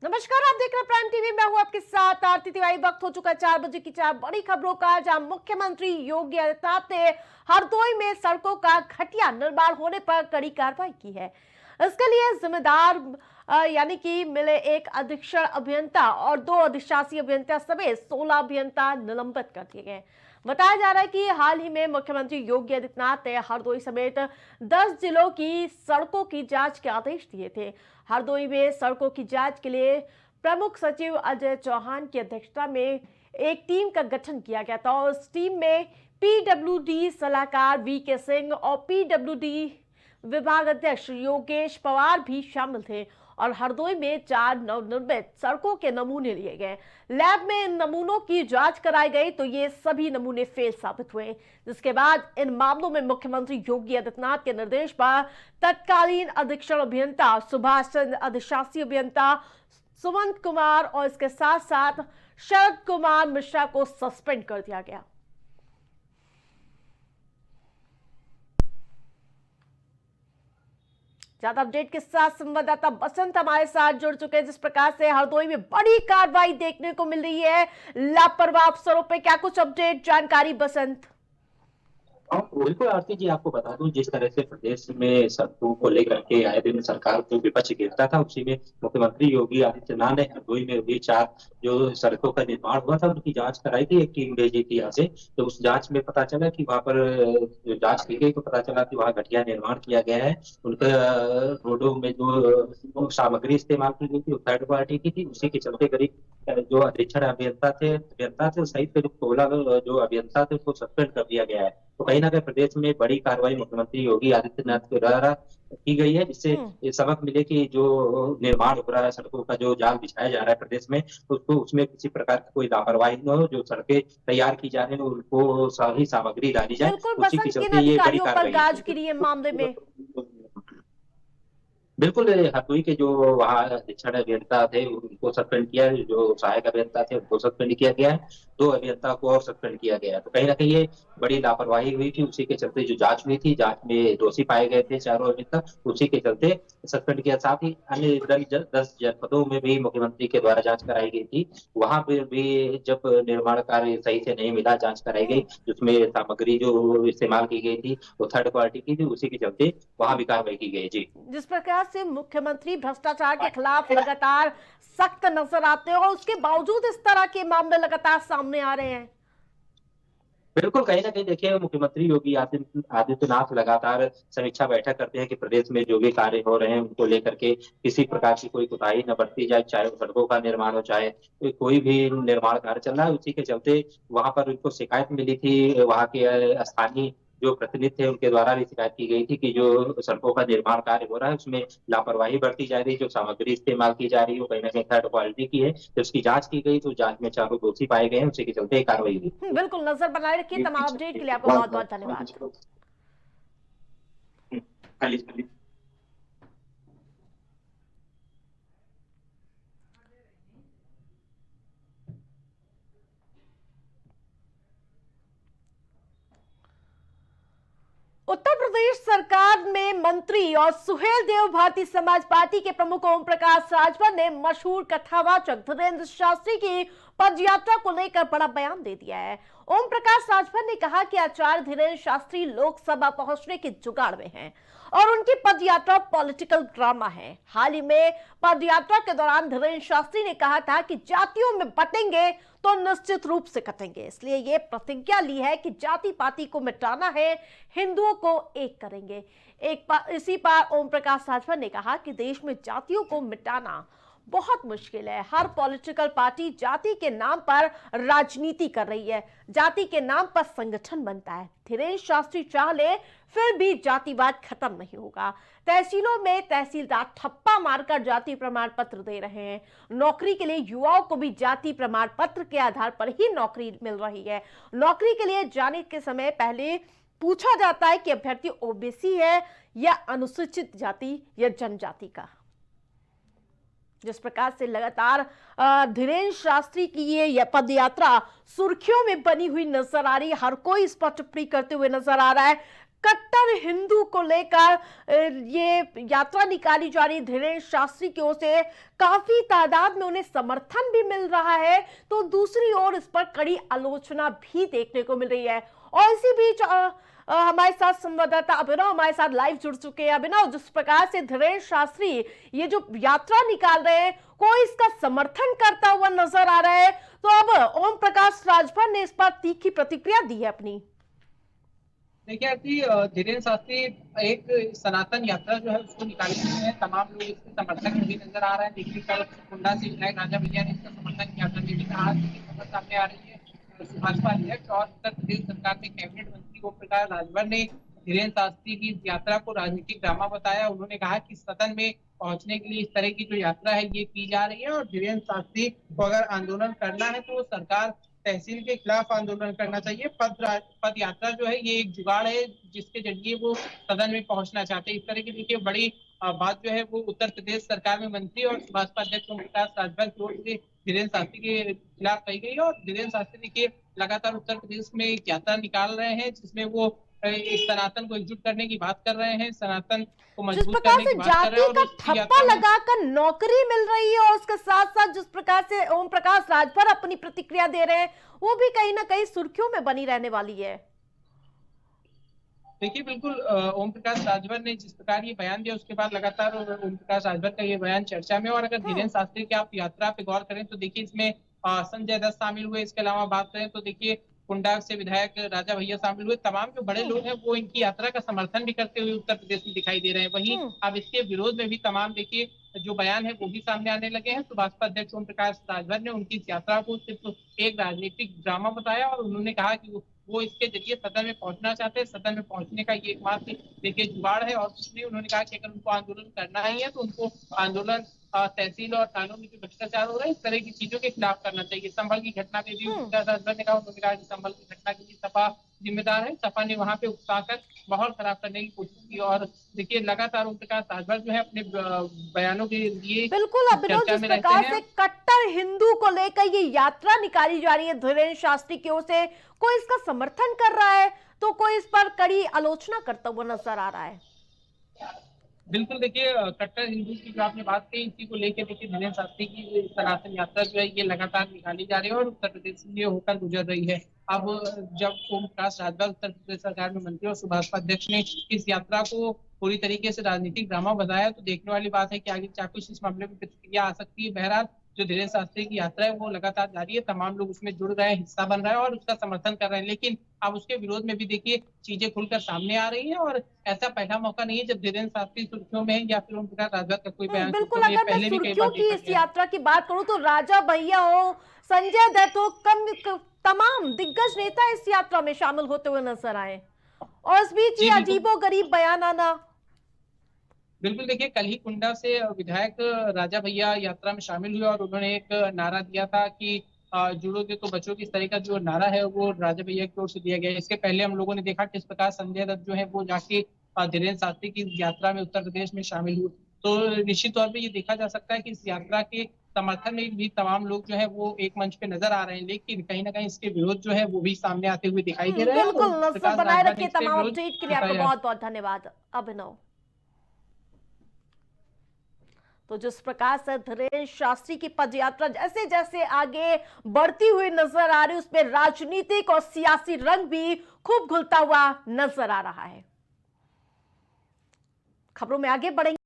नमस्कार, आप देख रहे हैं प्राइम टीवी। मैं हूं आपके साथ आरती तिवारी। वक्त हो चुका है 4 बजे की। 4 बड़ी खबरों का, जहां मुख्यमंत्री योगी आदित्यनाथ ने हरदोई में सड़कों का घटिया निर्माण होने पर कड़ी कार्रवाई की है। इसके लिए जिम्मेदार यानी कि मिले एक अधीक्षण अभियंता और 2 अधिशासी अभियंता समेत 16 अभियंता निलंबित कर दिए गए। बताया जा रहा है कि हाल ही में मुख्यमंत्री योगी आदित्यनाथ ने हरदोई समेत 10 जिलों की सड़कों की जांच के आदेश दिए थे। हरदोई में सड़कों की जांच के लिए प्रमुख सचिव अजय चौहान की अध्यक्षता में एक टीम का गठन किया गया था और उस टीम में पीडब्ल्यूडी सलाहकार वीके सिंह और पीडब्ल्यूडी विभाग अध्यक्ष योगेश पवार भी शामिल थे और हरदोई में 4 नवनिर्मित सड़कों के नमूने लिए गए। लैब में इन नमूनों की जांच कराई गई तो ये सभी नमूने फेल साबित हुए, जिसके बाद इन मामलों में मुख्यमंत्री योगी आदित्यनाथ के निर्देश पर तत्कालीन अधीक्षण अभियंता सुभाष चंद्र, अधिशासी अभियंता सुमंत कुमार और इसके साथ साथ शरद कुमार मिश्रा को सस्पेंड कर दिया गया। ज्यादा अपडेट के साथ संवाददाता बसंत हमारे साथ जुड़ चुके हैं। जिस प्रकार से हरदोई में बड़ी कार्रवाई देखने को मिल रही है लापरवाह अफसरों पे, क्या कुछ अपडेट जानकारी बसंत? हाँ, बिल्कुल आरती जी, आपको बता दूं जिस तरह से प्रदेश में सड़कों को लेकर के आए दिन सरकार को विपक्ष घेरता था, उसी में मुख्यमंत्री योगी आदित्यनाथ ने हरदोई में हुई 4 जो सड़कों का निर्माण हुआ था उनकी जांच कराई थी। एक टीम भेजी थी यहाँ से। तो उस जांच में पता चला कि वहां पर जो जांच की गई तो पता चला कि वहाँ घटिया निर्माण किया गया है। उनका रोडों में जो सामग्री इस्तेमाल की गई थी वो थर्ड क्वालिटी की थी। उसी के चलते करीब जो अधीक्षण अभियंता थे सहित करीब 16 जो अभियंता थे उसको सस्पेंड कर दिया गया है। तो कहीं ना कहीं प्रदेश में बड़ी कार्रवाई मुख्यमंत्री योगी आदित्यनाथ के द्वारा की गई है, जिससे ये सबक मिले कि जो निर्माण हो रहा है, सड़कों का जो जाल बिछाया जा रहा है प्रदेश में, तो उसको उसमें किसी प्रकार की कोई लापरवाही न हो। जो सड़कें तैयार की जा रही है उनको सही सामग्री डाली जाए, बिल्कुल उसी के बसंत, किन चलते ये बड़ी अधिकारियों पर कार्रवाई है गाज जी। गिरी है मामले में? बिल्कुल, हरदोई के जो वहाँ अधीक्षण अभियंता थे उनको सस्पेंड किया है। जो सहायक अभियंता थे उनको सस्पेंड किया गया है। 2 अभियंता को और सस्पेंड किया गया है। तो कहीं ना कहीं ये बड़ी लापरवाही हुई थी। उसी के चलते जो जांच हुई थी, जांच में दोषी पाए गए थे चारों अभियंता, उसी के चलते सस्पेंड किया। साथ ही अन्य 10 जनपदों में भी मुख्यमंत्री के द्वारा जांच कराई गई थी। वहां पर भी जब निर्माण कार्य सही से नहीं मिला, जांच कराई गई, जिसमें सामग्री जो इस्तेमाल की गई थी वो थर्ड क्वालिटी की थी, उसी के चलते वहां भी कार्रवाई की गई जी। जिस प्रकार से मुख्यमंत्री भ्रष्टाचार के खिलाफ लगातार सख्त नजर आते हैं और उसके बावजूद इस तरह के मामले लगातार सामने आ रहे हैं। बिल्कुल, कहीं ना कहीं देखिए मुख्यमंत्री योगी आदित्यनाथ लगातार समीक्षा बैठक करते हैं कि प्रदेश में जो भी कार्य हो रहे हैं उनको लेकर के किसी प्रकार की कोई कोताही न बरती जाए, चाहे वो सड़कों का निर्माण हो, चाहे कोई भी निर्माण कार्य चल रहा है। उसी के चलते वहां पर उनको शिकायत मिली थी। वहां के स्थानीय जो प्रतिनिधि थे उनके द्वारा भी शिकायत की गई थी कि जो सड़कों का निर्माण कार्य हो रहा है उसमें लापरवाही बरती जा रही है, जो सामग्री इस्तेमाल की जा रही है वो कहीं ना कहीं थर्ड क्वालिटी की है। तो उसकी जांच की गई तो जांच में चारों दोषी पाए गए हैं, उसी के चलते कार्रवाई हुई। बिल्कुल, नजर बनाए रखिए। तमाम अपडेट के लिए आपका बहुत बहुत धन्यवाद। खाली उत्तर प्रदेश सरकार में मंत्री और सुहेलदेव भारतीय समाज पार्टी के प्रमुख ओम प्रकाश राजभर ने मशहूर कथावाचक धीरेन्द्र शास्त्री की पदयात्रा को लेकर बड़ा बयान दे दिया है। ओम प्रकाश राजभर ने कहा कि आचार्य धीरेन्द्र शास्त्री लोकसभा पहुंचने के जुगाड़ में हैं और उनकी पदयात्रा पॉलिटिकल ड्रामा है। हाल ही में पदयात्रा के दौरान धीरेन्द्र शास्त्री ने कहा था कि जातियों में बटेंगे तो निश्चित रूप से कटेंगे, इसलिए ये प्रतिज्ञा ली है कि जाति पाति को मिटाना है, हिंदुओं को एक करेंगे। इसी पार ओम प्रकाश राजभर ने कहा कि देश में जातियों को मिटाना बहुत मुश्किल है। हर पॉलिटिकल पार्टी जाति के नाम पर राजनीति कर रही है, जाति के नाम पर संगठन बनता है। धीरेन्द्र शास्त्री चाह ले फिर भी जातिवाद खत्म नहीं होगा। तहसीलों में तहसीलदार ठप्पा मारकर जाति प्रमाण पत्र दे रहे हैं। नौकरी के लिए युवाओं को भी जाति प्रमाण पत्र के आधार पर ही नौकरी मिल रही है। नौकरी के लिए जाने के समय पहले पूछा जाता है कि अभ्यर्थी ओबीसी है या अनुसूचित जाति या जनजाति का। जिस प्रकार से लगातार धीरेन्द्र शास्त्री की ये पद यात्रा सुर्खियों में बनी हुई नजर आ रही है, हर कोई इस पर टिप्पणी करते हुए नजर आ रहा है। कट्टर हिंदू को लेकर ये यात्रा निकाली जा रही धीरेन्द्र शास्त्री की ओर से काफी तादाद में उन्हें समर्थन भी मिल रहा है, तो दूसरी ओर इस पर कड़ी आलोचना भी देखने को मिल रही है। और इसी बीच हमारे साथ संवाददाता अभिनव हमारे साथ लाइव जुड़ चुके हैं। अभिनव, जिस प्रकार से धीरेन्द्र शास्त्री ये जो यात्रा निकाल रहे हैं, कोई इसका समर्थन करता हुआ नजर आ रहा है, तो अब ओम प्रकाश राजभर ने इस पर तीखी प्रतिक्रिया दी है अपनी। देखिए आरती, धीरेन्द्र शास्त्री एक सनातन यात्रा जो है उसको निकाले हुए हैं। तमाम लोग इसके समर्थक में भी नजर आ रहे हैं। देखिए कल कुंडा से विधायक राजा भैया ने इसका समर्थन किया था, लेकिन आज की खबर सामने आ रही है भाजपा अध्यक्ष और उत्तर प्रदेश सरकार में कैबिनेट मंत्री ओम प्रकाश राजभर ने धीरेन्द्र शास्त्री की यात्रा को राजनीतिक ड्रामा बताया। उन्होंने कहा कि सदन में पहुंचने के लिए इस तरह की जो यात्रा है ये की जा रही है, और धीरेन्द्र शास्त्री को अगर आंदोलन करना है तो सरकार तहसील के खिलाफ आंदोलन करना चाहिए। पद यात्रा जो है ये एक जुगाड़ है जिसके जरिए वो सदन में पहुंचना चाहते हैं। इस तरह की देखिए बड़ी बात जो है वो उत्तर प्रदेश सरकार में मंत्री और भाजपा अध्यक्ष ओम प्रकाश राजभर की ओर से धीरेन्द्र शास्त्री के खिलाफ कही गई। और धीरेन्द्र शास्त्री देखिए लगातार उत्तर प्रदेश में एक यात्रा निकाल रहे हैं जिसमें वो इस सनातन को एकजुट करने की बात कर रहे हैं, सनातन को जिस मजबूत प्रकार करने से की बात कर रहे हैं। जाति का ठप्पा लगाकर नौकरी मिल रही है और उसके साथ साथ जिस प्रकार से ओम प्रकाश राजभर अपनी प्रतिक्रिया दे रहे हैं, वो भी कहीं ना कहीं सुर्खियों में बनी रहने वाली है। देखिए बिल्कुल, ओम प्रकाश राजभर ने जिस प्रकार ये बयान दिया उसके बाद लगातार ओम प्रकाश राजभर का ये बयान चर्चा में। और अगर धीरेन्द्र शास्त्री की आप यात्रा पे गौर करें तो देखिए इसमें संजय दत्त शामिल हुए। इसके अलावा बात करें तो देखिए कुंडा से विधायक राजा भैया शामिल हुए। तमाम जो बड़े लोग हैं वो इनकी यात्रा का समर्थन भी करते हुए उत्तर प्रदेश में दिखाई दे रहे हैं। वहीं अब इसके विरोध में भी तमाम देखिए जो बयान है वो भी सामने आने लगे हैं। तो भाजपा अध्यक्ष ओम प्रकाश राजभर ने उनकी इस यात्रा को सिर्फ एक राजनीतिक ड्रामा बताया और उन्होंने कहा कि वो इसके जरिए सदन में पहुंचना चाहते हैं। सदन में पहुंचने का ये एकमात्र देखिए जुगाड़ है और इसलिए उन्होंने कहा कि अगर उनको आंदोलन करना ही है तो उनको आंदोलन तहसील और थानों में जो भ्रष्टाचार हो रहा है इस तरह की चीजों के खिलाफ करना चाहिए। संभल की घटना में भी राजभर ने कहा, उन्होंने कहा कि संभल की घटना के लिए सपा जिम्मेदार है। सपा ने वहां पे उकसाकर माहौल खराब करने की कोशिश की। और देखिए लगातार ओम प्रकाश राजभर जो है अपने बयानों के लिए बिल्कुल अभिनव, जिस प्रकार से कट्टर हिंदू को लेकर ये यात्रा निकाली जा रही है धीरेन्द्र शास्त्री की ओर से, कोई इसका समर्थन कर रहा है तो कोई इस पर कड़ी आलोचना करता हुआ नजर आ रहा है। बिल्कुल, देखिए कट्टर हिंदू की जो आपने बात कही इसी को लेकर देखिए धीरेन्द्र शास्त्री की सनातन यात्रा जो है ये लगातार निकाली जा रही है और उत्तर प्रदेश से होकर गुजर रही है। अब जब ओम प्रकाश राजभर उत्तर प्रदेश सरकार में मंत्री और भाजपा अध्यक्ष ने इस यात्रा को पूरी तरीके से राजनीतिक ड्रामा बताया तो देखने वाली बात है कि आगे क्या कुछ इस मामले में प्रतिक्रिया आ सकती है। बहरहाल जो धीरेन्द्र शास्त्री की यात्रा है वो लगातार जारी है। तमाम लोग उसमें जुड़ रहे हैं, हिस्सा बन रहे हैं और उसका समर्थन कर रहे हैं। लेकिन अब उसके विरोध में भी देखिए चीजें खुलकर सामने आ रही हैं और ऐसा पहला मौका नहीं है जब धीरेन्द्र शास्त्री सुर्खियों में है या फिर ओम प्रकाश राजभर का कोई बयान। बिल्कुल, अगर मैं सुर्खियों की इस यात्रा की बात करूं तो राजा भैया हो, संजय दत्त हो, तमाम दिग्गज नेता इस यात्रा में शामिल होते हुए नजर आए और इस बीच ये अजीबोगरीब बयान आना। बिल्कुल, देखिए कल ही कुंडा से विधायक राजा भैया यात्रा में शामिल हुए और उन्होंने एक नारा दिया था कि जुड़ोगे तो बचोगे। इस तरह का जो नारा है वो राजा भैया की ओर से दिया गया। इसके पहले हम लोगों ने देखा किस प्रकार संजय दत्त जो है वो जाके धीरेन्द्र शास्त्री की यात्रा में उत्तर प्रदेश में शामिल हुए। तो निश्चित तौर पर ये देखा जा सकता है कि इस यात्रा के समर्थन में भी तमाम लोग जो है वो एक मंच पे नजर आ रहे हैं, लेकिन कहीं ना कहीं इसके विरोध जो है वो भी सामने आते हुए दिखाई दे रहे हैं। बिल्कुल, नजर बनाए रखिए। तमाम अपडेट के लिए आपका बहुत बहुत धन्यवाद अभिनव। तो जिस प्रकार से धीरेन्द्र शास्त्री की पदयात्रा जैसे जैसे आगे बढ़ती हुई नजर आ रही है उसमें राजनीतिक और सियासी रंग भी खूब घुलता हुआ नजर आ रहा है। खबरों में आगे बढ़ेंगे।